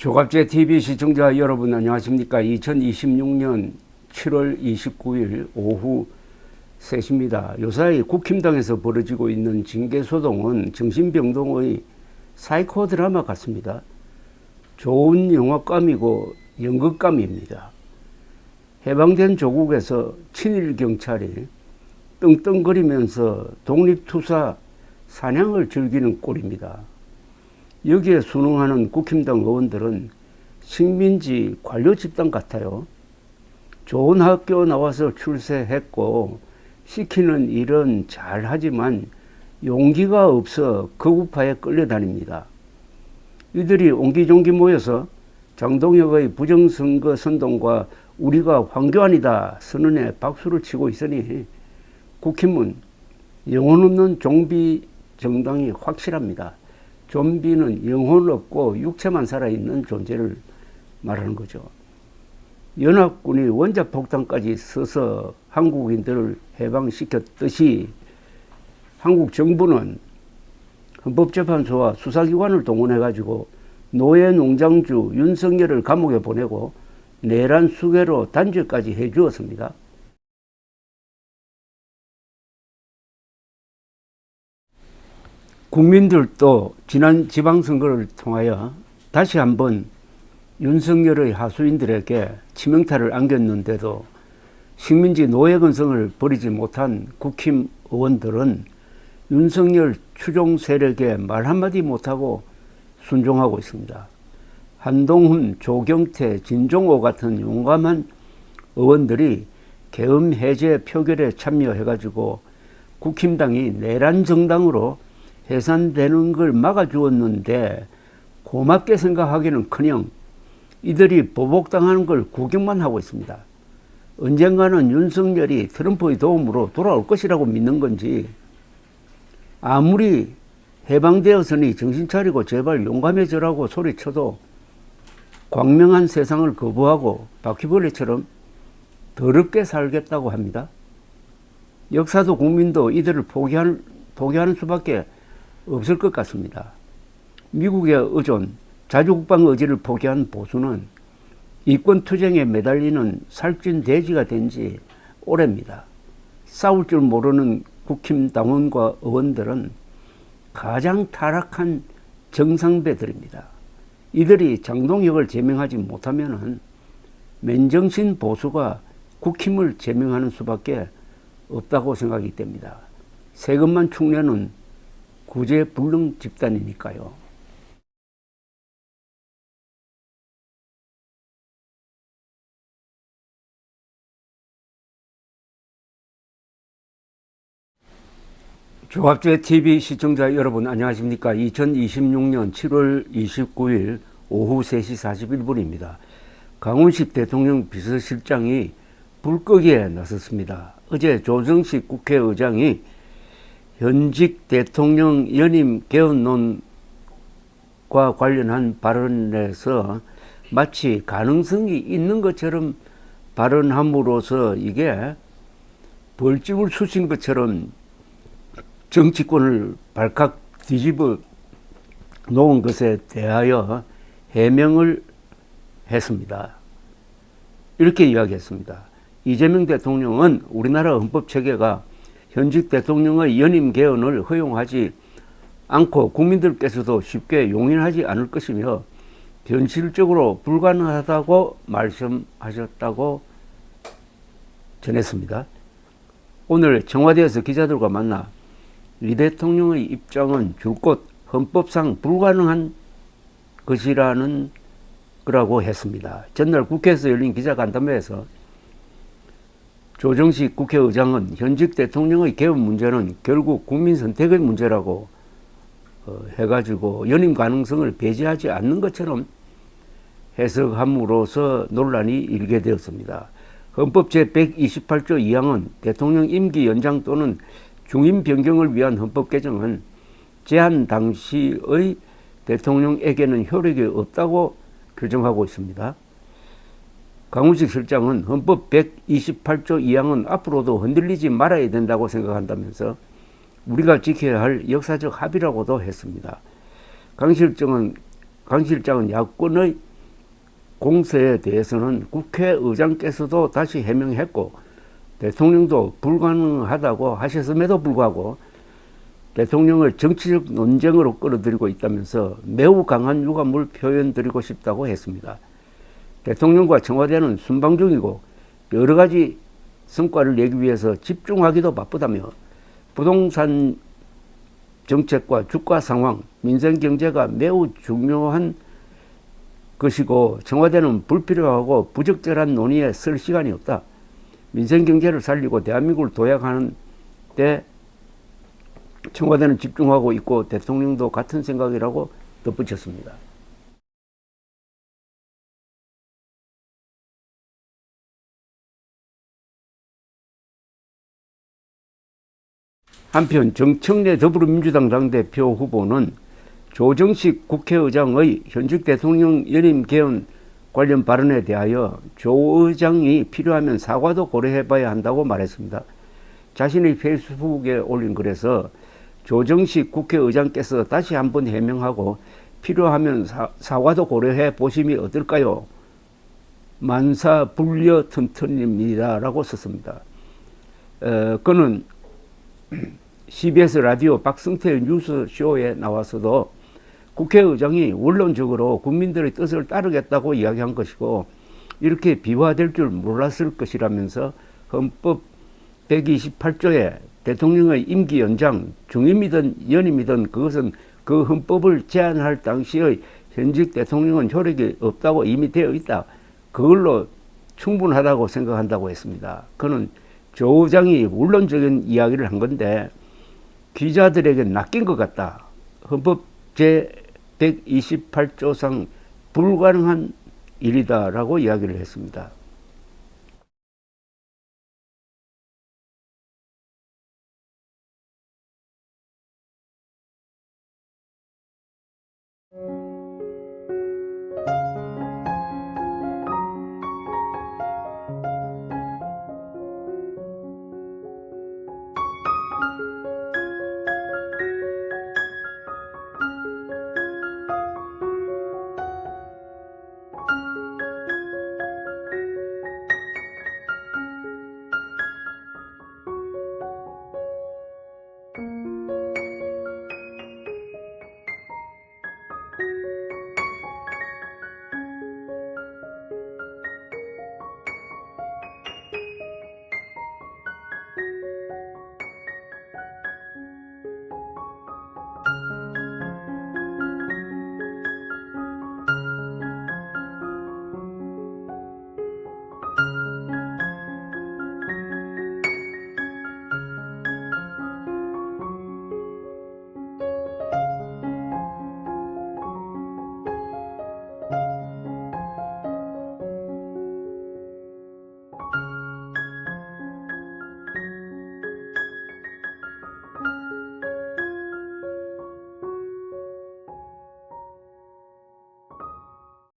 조갑제 TV 시청자 여러분 안녕하십니까. 2026년 7월 29일 오후 3시입니다. 요사이 국힘당에서 벌어지고 있는 징계소동은 정신병동의 사이코 드라마 같습니다. 좋은 영화감이고 연극감입니다. 해방된 조국에서 친일 경찰이 떵떵거리면서 독립투사 사냥을 즐기는 꼴입니다. 여기에 순응하는 국힘당 의원들은 식민지 관료 집단 같아요. 좋은 학교 나와서 출세했고 시키는 일은 잘하지만 용기가 없어 극우파에 끌려다닙니다. 이들이 옹기종기 모여서 장동혁의 부정선거 선동과 우리가 황교안이다 선언에 박수를 치고 있으니 국힘은 영혼 없는 좀비 정당이 확실합니다. 좀비는 영혼 없고 육체만 살아있는 존재를 말하는 거죠. 연합군이 원자폭탄까지 써서 한국인들을 해방시켰듯이 한국 정부는 헌법재판소와 수사기관을 동원해가지고 노예농장주 윤석열을 감옥에 보내고 내란 수괴로 단죄까지 해주었습니다. 국민들도 지난 지방선거를 통하여 다시 한번 윤석열의 하수인들에게 치명타를 안겼는데도 식민지 노예근성을 버리지 못한 국힘 의원들은 윤석열 추종 세력에 말 한마디 못하고 순종하고 있습니다. 한동훈, 조경태, 진종호 같은 용감한 의원들이 계엄 해제 표결에 참여해가지고 국힘당이 내란 정당으로 해산되는 걸 막아주었는데 고맙게 생각하기는커녕 이들이 보복당하는 걸 구경만 하고 있습니다. 언젠가는 윤석열이 트럼프의 도움으로 돌아올 것이라고 믿는 건지 아무리 해방되었으니 정신 차리고 제발 용감해져라고 소리쳐도 광명한 세상을 거부하고 바퀴벌레처럼 더럽게 살겠다고 합니다. 역사도 국민도 이들을 포기하는 수밖에 없을 것 같습니다. 미국의 의존, 자주국방 의지를 포기한 보수는 이권투쟁에 매달리는 살찐 돼지가 된 지 오래입니다. 싸울 줄 모르는 국힘 당원과 의원들은 가장 타락한 정상배들입니다. 이들이 장동혁을 제명하지 못하면 맨정신 보수가 국힘을 제명하는 수밖에 없다고 생각이 됩니다. 세금만 축내는 구제불능 집단이니까요. 조갑제 TV 시청자 여러분 안녕하십니까. 2026년 7월 29일 오후 3시 41분입니다. 강훈식 대통령 비서실장이 불끄기에 나섰습니다. 어제 조정식 국회의장이 현직 대통령 연임 개헌론과 관련한 발언에서 마치 가능성이 있는 것처럼 발언함으로써 이게 벌집을 쑤신 것처럼 정치권을 발칵 뒤집어 놓은 것에 대하여 해명을 했습니다. 이렇게 이야기했습니다. 이재명 대통령은 우리나라 헌법체계가 현직 대통령의 연임 개헌을 허용하지 않고 국민들께서도 쉽게 용인하지 않을 것이며 현실적으로 불가능하다고 말씀하셨다고 전했습니다. 오늘 청와대에서 기자들과 만나 이 대통령의 입장은 줄곧 헌법상 불가능한 것이라는 거라고 했습니다. 전날 국회에서 열린 기자간담회에서 조정식 국회의장은 현직 대통령의 개헌 문제는 결국 국민 선택의 문제라고 해가지고 연임 가능성을 배제하지 않는 것처럼 해석함으로써 논란이 일게 되었습니다. 헌법 제128조 2항은 대통령 임기 연장 또는 중임 변경을 위한 헌법 개정은 제한 당시의 대통령에게는 효력이 없다고 규정하고 있습니다. 강훈식 실장은 헌법 128조 2항은 앞으로도 흔들리지 말아야 된다고 생각한다면서 우리가 지켜야 할 역사적 합의라고도 했습니다. 강 실장은 야권의 공세에 대해서는 국회의장께서도 다시 해명했고 대통령도 불가능하다고 하셨음에도 불구하고 대통령을 정치적 논쟁으로 끌어들이고 있다면서 매우 강한 유감을 표현드리고 싶다고 했습니다. 대통령과 청와대는 순방 중이고 여러 가지 성과를 내기 위해서 집중하기도 바쁘다며 부동산 정책과 주가 상황, 민생 경제가 매우 중요한 것이고 청와대는 불필요하고 부적절한 논의에 쓸 시간이 없다. 민생 경제를 살리고 대한민국을 도약하는 데 청와대는 집중하고 있고 대통령도 같은 생각이라고 덧붙였습니다. 한편 정청래 더불어민주당 당대표 후보는 조정식 국회의장의 현직 대통령 연임 개헌 관련 발언에 대하여 조 의장이 필요하면 사과도 고려해봐야 한다고 말했습니다. 자신의 페이스북에 올린 글에서 조정식 국회의장께서 다시 한번 해명하고 필요하면 사과도 고려해 보심이 어떨까요? 만사불려 튼튼입니다 라고 썼습니다. 그는 CBS 라디오 박승태 뉴스쇼에 나와서도 국회의장이 원론적으로 국민들의 뜻을 따르겠다고 이야기한 것이고 이렇게 비화될 줄 몰랐을 것이라면서 헌법 128조에 대통령의 임기 연장, 중임이든 연임이든 그것은 그 헌법을 제안할 당시의 현직 대통령은 효력이 없다고 이미 되어 있다. 그걸로 충분하다고 생각한다고 했습니다. 그는 조 의장이 원론적인 이야기를 한 건데 기자들에게 낚인 것 같다. 헌법 제128조상 불가능한 일이다라고 이야기를 했습니다.